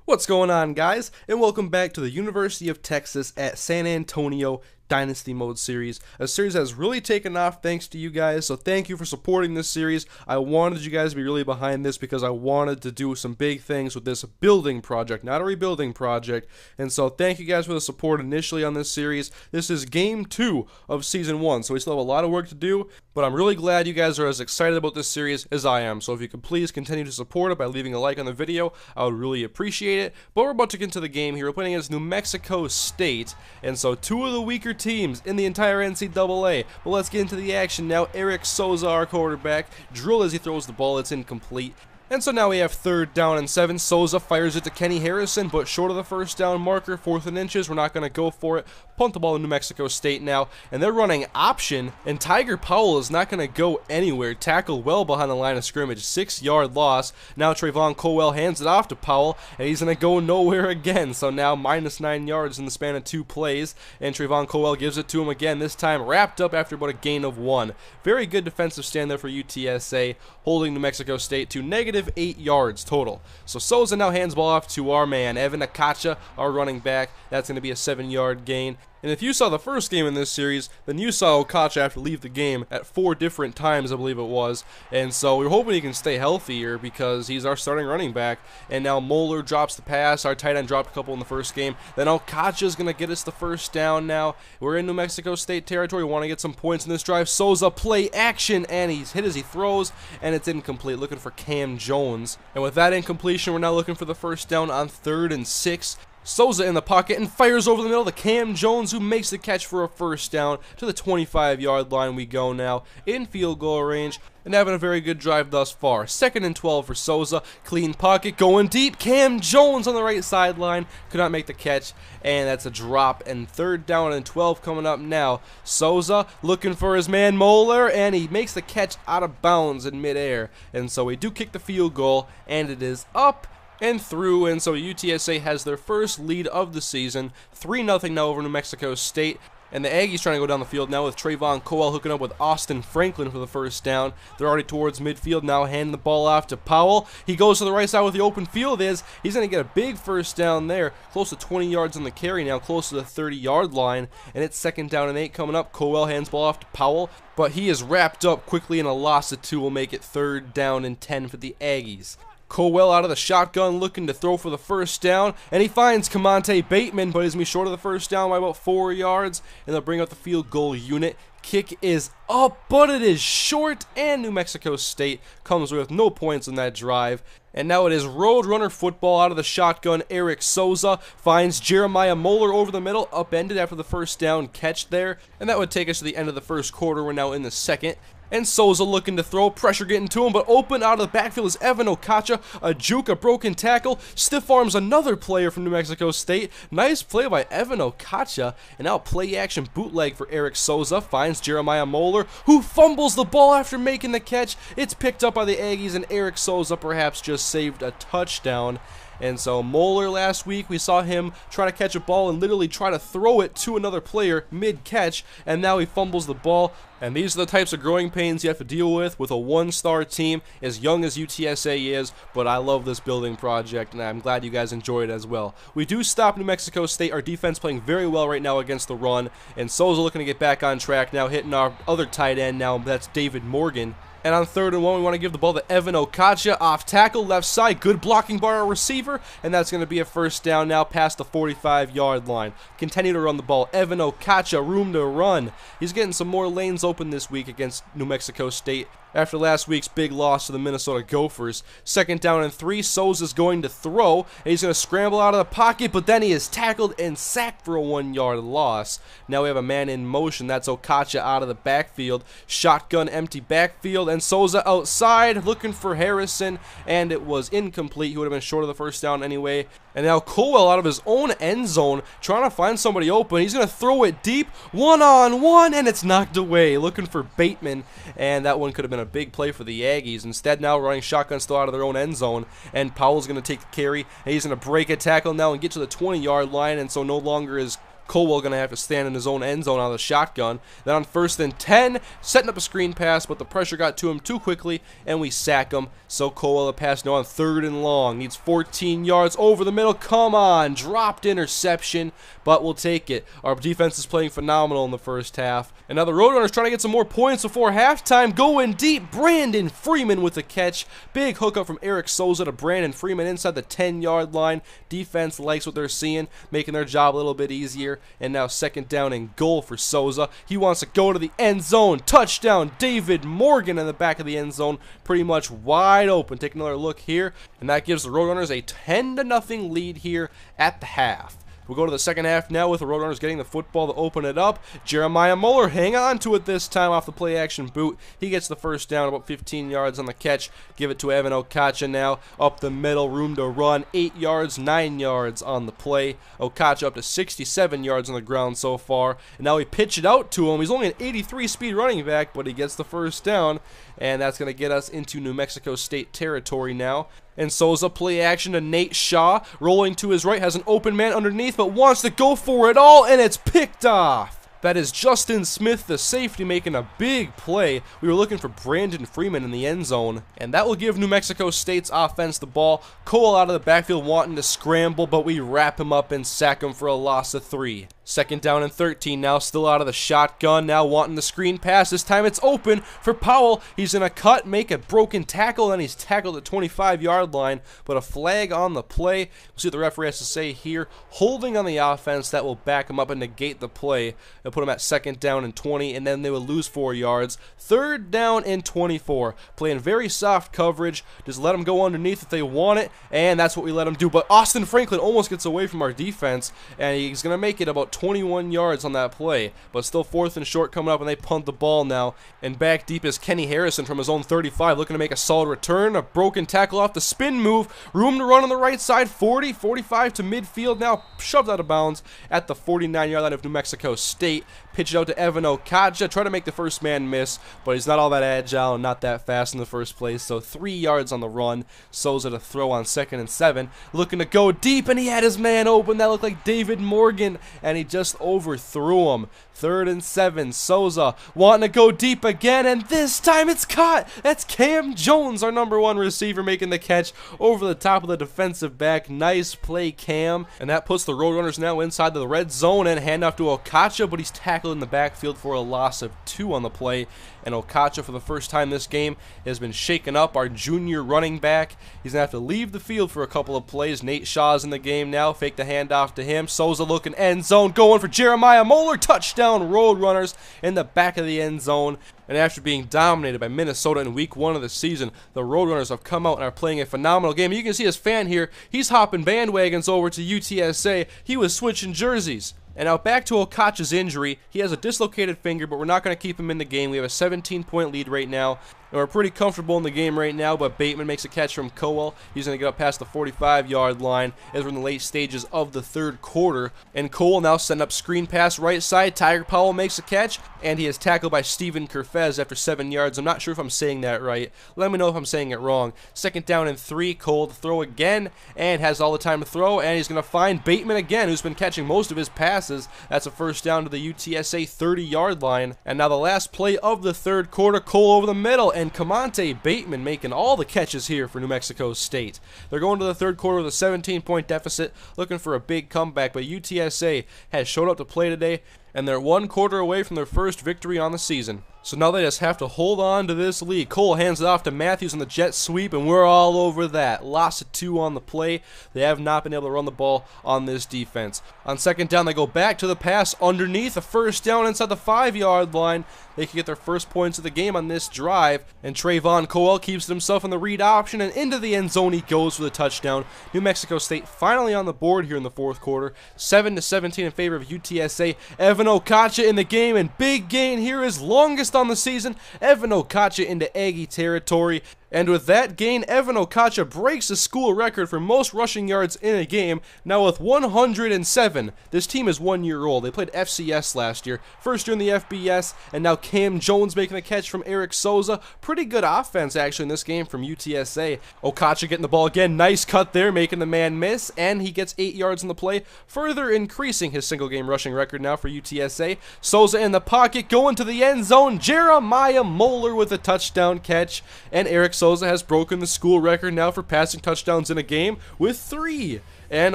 What's going on, guys, and welcome back to the University of Texas at San Antonio Dynasty Mode series, a series that has really taken off thanks to you guys, so thank you for supporting this series. I wanted you guys to be really behind this because I wanted to do some big things with this building project, not a rebuilding project, and so thank you guys for the support initially on this series. This is game 2 of season 1, so we still have a lot of work to do, but I'm really glad you guys are as excited about this series as I am, so if you could please continue to support it by leaving a like on the video, I would really appreciate it. But we're about to get into the game here. We're playing against New Mexico State, and so two of the weaker teams in the entire NCAA. But let's get into the action now. Eric Souza, our quarterback, drilled as he throws the ball. It's incomplete. And so now we have 3rd down and 7. Souza fires it to Kenny Harrison, but short of the first down marker, 4th and inches. We're not going to go for it. Punt the ball to New Mexico State now, and they're running option, and Tiger Powell is not going to go anywhere. Tackled well behind the line of scrimmage, 6-yard loss. Now Trayvon Colwell hands it off to Powell, and he's going to go nowhere again. So now minus 9 yards in the span of 2 plays, and Trayvon Colwell gives it to him again, this time wrapped up after about a gain of 1. Very good defensive stand there for UTSA, holding New Mexico State to -8 yards total. So Souza now hands the ball off to our man, Evan Akacha, our running back. That's going to be a 7-yard gain. And if you saw the first game in this series, then you saw Okacha have to leave the game at 4 different times, I believe it was. And so we're hoping he can stay healthy here because he's our starting running back. And now Moeller drops the pass. Our tight end dropped a couple in the first game. Then Okacha's going to get us the first down now. We're in New Mexico State territory. We want to get some points in this drive. Souza play action, and he's hit as he throws, and it's incomplete. Looking for Cam Jones. And with that incompletion, we're now looking for the first down on 3rd and 6. Souza in the pocket and fires over the middle to Cam Jones, who makes the catch for a first down. To the 25-yard line we go now, in field goal range, and having a very good drive thus far. 2nd and 12 for Souza, clean pocket, going deep. Cam Jones on the right sideline, could not make the catch, and that's a drop. And 3rd down and 12 coming up now. Souza looking for his man Moeller, and he makes the catch out of bounds in midair. And so we do kick the field goal, and it is up and through, and so UTSA has their first lead of the season, 3-0 now over New Mexico State. And the Aggies trying to go down the field now with Trayvon Colwell hooking up with Austin Franklin for the first down. They're already towards midfield now, handing the ball off to Powell. He goes to the right side where the open field is. He's going to get a big first down there, close to 20 yards on the carry now, close to the 30-yard line. And it's 2nd down and 8 coming up. Colwell hands the ball off to Powell, but he is wrapped up quickly, and a loss of 2 will make it 3rd down and 10 for the Aggies. Colwell out of the shotgun looking to throw for the first down, and he finds Kamonte Bateman, but he's going to be short of the first down by about 4 yards, and they'll bring out the field goal unit. Kick is up, but it is short, and New Mexico State comes with no points in that drive. And now it is Roadrunner football out of the shotgun. Eric Souza finds Jeremiah Moeller over the middle, upended after the first down catch there, and that would take us to the end of the first quarter. We're now in the second. And Souza looking to throw, pressure getting to him, but open out of the backfield is Evan Okacha, a juke, a broken tackle, stiff arms another player from New Mexico State. Nice play by Evan Okacha, and now play action bootleg for Eric Souza, finds Jeremiah Moeller, who fumbles the ball after making the catch. It's picked up by the Aggies, and Eric Souza perhaps just saved a touchdown. And so Moeller last week, we saw him try to catch a ball and literally try to throw it to another player mid-catch, and now he fumbles the ball. And these are the types of growing pains you have to deal with a 1-star team, as young as UTSA is, but I love this building project, and I'm glad you guys enjoy it as well. We do stop New Mexico State, our defense playing very well right now against the run, and Souza looking to get back on track now, hitting our other tight end now, that's David Morgan. And on 3rd and 1, we want to give the ball to Evan Okacha, off tackle, left side, good blocking by our receiver, and that's going to be a first down now past the 45-yard line. Continue to run the ball. Evan Okacha, room to run. He's getting some more lanes open this week against New Mexico State after last week's big loss to the Minnesota Gophers. 2nd down and 3, Souza's going to throw, and he's going to scramble out of the pocket, but then he is tackled and sacked for a 1-yard loss. Now we have a man in motion. That's Okacha out of the backfield. Shotgun empty backfield, and Souza outside looking for Harrison, and it was incomplete. He would have been short of the first down anyway. And now Colwell out of his own end zone trying to find somebody open. He's going to throw it deep, one-on-one, and it's knocked away. Looking for Bateman, and that one could have been a big play for the Aggies. Instead, now running shotgun still out of their own end zone, and Powell's going to take the carry, and he's going to break a tackle now and get to the 20-yard line, and so no longer is Colwell going to have to stand in his own end zone out of the shotgun. Then on 1st and 10, setting up a screen pass, but the pressure got to him too quickly, and we sack him. So Colwell, the pass now on 3rd and long. Needs 14 yards over the middle. Come on. Dropped interception, but we'll take it. Our defense is playing phenomenal in the first half. And now the Roadrunners trying to get some more points before halftime. Going deep. Brandon Freeman with the catch. Big hookup from Eric Souza to Brandon Freeman inside the 10-yard line. Defense likes what they're seeing, making their job a little bit easier. And now 2nd down and goal for Souza. He wants to go to the end zone. Touchdown, David Morgan in the back of the end zone. Pretty much wide open. Take another look here. And that gives the Roadrunners a 10-0 lead here at the half. We'll go to the second half now with the Roadrunners getting the football to open it up. Jeremiah Muller hang on to it this time off the play action boot. He gets the first down, about 15 yards on the catch. Give it to Evan Okacha now. Up the middle, room to run. 8 yards, 9 yards on the play. Okacha up to 67 yards on the ground so far. And now we pitch it out to him. He's only an 83 speed running back, but he gets the first down. And that's going to get us into New Mexico State territory now. And Souza play action to Nate Shaw. Rolling to his right, has an open man underneath, but wants to go for it all, and it's picked off. That is Justin Smith, the safety, making a big play. We were looking for Brandon Freeman in the end zone, and that will give New Mexico State's offense the ball. Cole out of the backfield wanting to scramble, but we wrap him up and sack him for a loss of 3. 2nd down and 13 now, still out of the shotgun, now wanting the screen pass. This time it's open for Powell. He's going to cut, make a broken tackle, and he's tackled at the 25-yard line, but a flag on the play. We'll see what the referee has to say here. Holding on the offense, that will back him up and negate the play. They'll put him at 2nd down and 20, and then they will lose 4 yards. 3rd down and 24. Playing very soft coverage. Just let them go underneath if they want it, and that's what we let them do. But Austin Franklin almost gets away from our defense, and he's going to make it about 21 yards on that play, but still 4th and short coming up, and they punt the ball now. And back deep is Kenny Harrison from his own 35, looking to make a solid return. A broken tackle off the spin move. Room to run on the right side. 40, 45 to midfield now, shoved out of bounds at the 49-yard line of New Mexico State. Pitch it out to Evan Okacha. Try to make the first man miss, but he's not all that agile and not that fast in the first place. So 3 yards on the run. Souza to throw on 2nd and 7. Looking to go deep, and he had his man open. That looked like David Morgan, and he just overthrew him. 3rd and 7. Souza wanting to go deep again, and this time it's caught. That's Cam Jones, our #1 receiver, making the catch over the top of the defensive back. Nice play, Cam. And that puts the Roadrunners now inside the red zone, and handoff to Okacha, but he's tackled in the backfield for a loss of 2 on the play. And Okacha, for the first time this game, has been shaken up. Our junior running back, he's going to have to leave the field for a couple of plays. Nate Shaw's in the game now. Fake the handoff to him. Souza looking end zone, going for Jeremiah Muller. Touchdown, Roadrunners in the back of the end zone. And after being dominated by Minnesota in week 1 of the season, the Roadrunners have come out and are playing a phenomenal game. You can see his fan here. He's hopping bandwagons over to UTSA. He was switching jerseys. And now back to Okacha's injury. He has a dislocated finger, but we're not going to keep him in the game. We have a 17-point lead right now. And we're pretty comfortable in the game right now, but Bateman makes a catch from Cowell. He's going to get up past the 45-yard line as we're in the late stages of the 3rd quarter. And Cowell now setting up screen pass right side. Tiger Powell makes a catch, and he is tackled by Steven Kerfez after 7 yards. I'm not sure if I'm saying that right. Let me know if I'm saying it wrong. 2nd down and 3. Cowell to throw again, and has all the time to throw, and he's going to find Bateman again, who's been catching most of his passes. That's a first down to the UTSA 30-yard line. And now the last play of the 3rd quarter, Cowell over the middle, and Camonte Bateman making all the catches here for New Mexico State. They're going to the 3rd quarter with a 17-point deficit, looking for a big comeback, but UTSA has showed up to play today, and they're 1 quarter away from their first victory on the season. So now they just have to hold on to this lead. Cole hands it off to Matthews on the jet sweep, and we're all over that. Loss of 2 on the play. They have not been able to run the ball on this defense. On 2nd down, they go back to the pass underneath. A first down inside the 5-yard line. They can get their first points of the game on this drive. And Trayvon Cowell keeps himself in the read option, and into the end zone he goes for the touchdown. New Mexico State finally on the board here in the 4th quarter. 7-17 in favor of UTSA. Evan Okacha in the game, and big gain here, his longest on the season. Evan Okacha into Aggie territory. And with that gain, Evan Okacha breaks the school record for most rushing yards in a game, now with 107. This team is 1 year old. They played FCS last year, first year in the FBS, and now Cam Jones making the catch from Eric Souza. Pretty good offense, actually, in this game from UTSA. Okacha getting the ball again. Nice cut there, making the man miss, and he gets 8 yards in the play, further increasing his single-game rushing record now for UTSA. Souza in the pocket, going to the end zone. Jeremiah Moeller with a touchdown catch, and Eric Souza has broken the school record now for passing touchdowns in a game with 3. And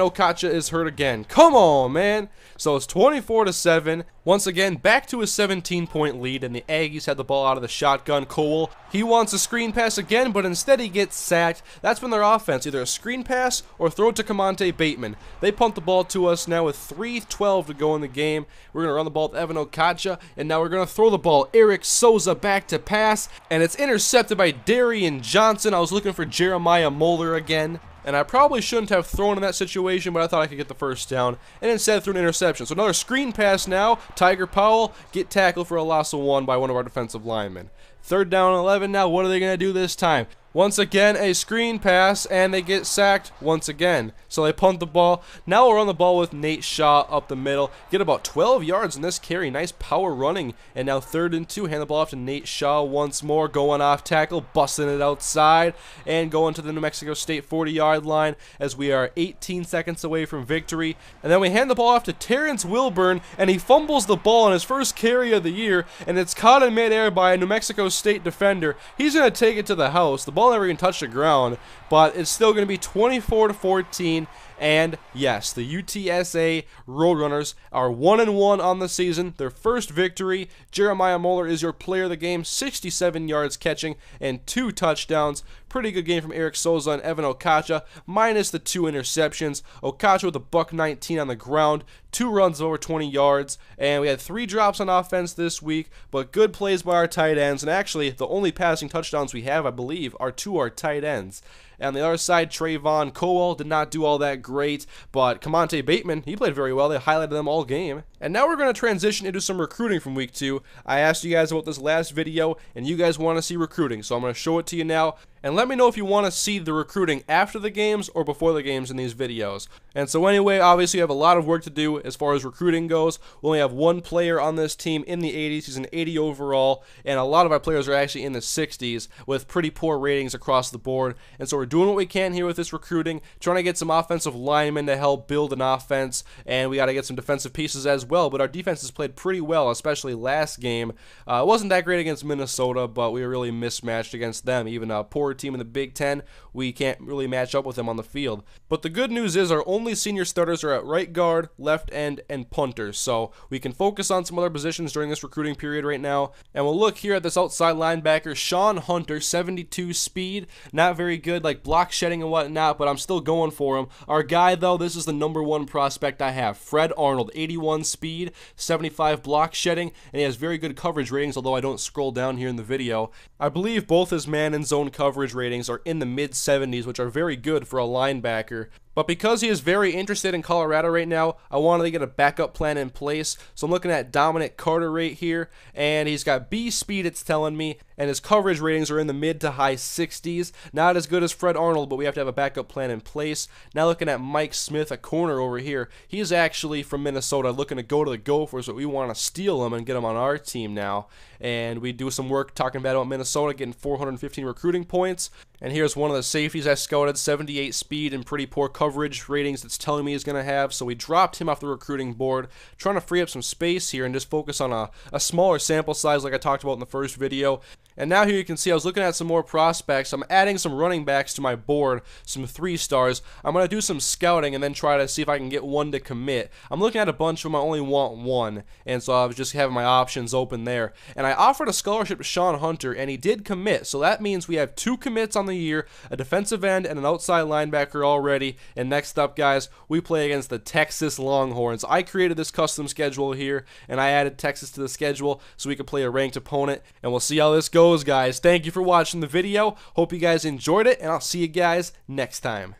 Okacha is hurt again. Come on, man. So it's 24-7. Once again, back to a 17-point lead, and the Aggies had the ball out of the shotgun. Cole, he wants a screen pass again, but instead he gets sacked. That's been their offense, either a screen pass or throw it to Camonte Bateman. They punt the ball to us now with 3:12 to go in the game. We're going to run the ball with Evan Okacha, and now we're going to throw the ball. Eric Souza back to pass, and it's intercepted by Darian Johnson. I was looking for Jeremiah Moeller again, and I probably shouldn't have thrown in that situation, but I thought I could get the first down, and instead threw an interception. So another screen pass now. Tiger Powell get tackled for a loss of 1 by one of our defensive linemen. 3rd down and 11 now. What are they going to do this time? Once again, a screen pass, and they get sacked once again. So they punt the ball. Now we'll run the ball with Nate Shaw up the middle. Get about 12 yards in this carry. Nice power running. And now 3rd and 2. Hand the ball off to Nate Shaw once more. Going off tackle, busting it outside, and going to the New Mexico State 40-yard line as we are 18 seconds away from victory. And then we hand the ball off to Terrence Wilburn, and he fumbles the ball on his first carry of the year, and it's caught in midair by a New Mexico State defender. He's going to take it to the house. The ball never even touched the ground, but it's still going to be 24-14. And yes, the UTSA Roadrunners are 1-1 on the season, their first victory. Jeremiah Moeller is your player of the game, 67 yards catching and 2 touchdowns. Pretty good game from Eric Souza and Evan Okacha, minus the 2 interceptions. Okacha with a $119 on the ground, 2 runs of over 20 yards, and we had 3 drops on offense this week, but good plays by our tight ends, and actually the only passing touchdowns we have, I believe, are to our tight ends. And on the other side, Trayvon Cowell did not do all that great, but Camonte Bateman, he played very well. They highlighted them all game. And now we're going to transition into some recruiting from week 2. I asked you guys about this last video, and you guys want to see recruiting, so I'm going to show it to you now. And let me know if you want to see the recruiting after the games or before the games in these videos. And so anyway, obviously we have a lot of work to do as far as recruiting goes. We only have 1 player on this team in the 80s. He's an 80 overall, and a lot of our players are actually in the 60s with pretty poor ratings across the board. And so we're doing what we can here with this recruiting, trying to get some offensive linemen to help build an offense, and we got to get some defensive pieces as well. But our defense has played pretty well, especially last game. It wasn't that great against Minnesota, but we were really mismatched against them. Even a poor team in the Big Ten, we can't really match up with them on the field. But the good news is our only senior starters are at right guard, left end, and punter, so we can focus on some other positions during this recruiting period right now. And we'll look here at this outside linebacker, Sean Hunter, 72 speed, not very good, like block shedding and whatnot, but I'm still going for him. Our guy, though, this is the #1 prospect I have, Fred Arnold, 81 speed, 75 block shedding, and he has very good coverage ratings, although I don't scroll down here in the video. I believe both his man and zone coverage ratings are in the mid-70s, which are very good for a linebacker. But because he is very interested in Colorado right now, I wanted to get a backup plan in place. So I'm looking at Dominic Carter right here, and he's got B speed, it's telling me, and his coverage ratings are in the mid to high 60s. Not as good as Fred Arnold, but we have to have a backup plan in place. Now looking at Mike Smith, a corner over here. He's actually from Minnesota, looking to go to the Gophers, but we want to steal him and get him on our team now. And we do some work talking about Minnesota, getting 415 recruiting points. And here's one of the safeties I scouted, 78 speed and pretty poor coverage ratings that's telling me he's going to have. So we dropped him off the recruiting board, trying to free up some space here and just focus on a smaller sample size like I talked about in the first video. And now here you can see I was looking at some more prospects. I'm adding some running backs to my board, some 3-stars. I'm going to do some scouting and then try to see if I can get one to commit. I'm looking at a bunch of them. I only want one. And so I was just having my options open there. And I offered a scholarship to Sean Hunter, and he did commit. So that means we have 2 commits on the year, a defensive end and an outside linebacker already. And next up, guys, we play against the Texas Longhorns. I created this custom schedule here, and I added Texas to the schedule so we could play a ranked opponent. And we'll see how this goes, guys. Thank you for watching the video. Hope you guys enjoyed it, and I'll see you guys next time.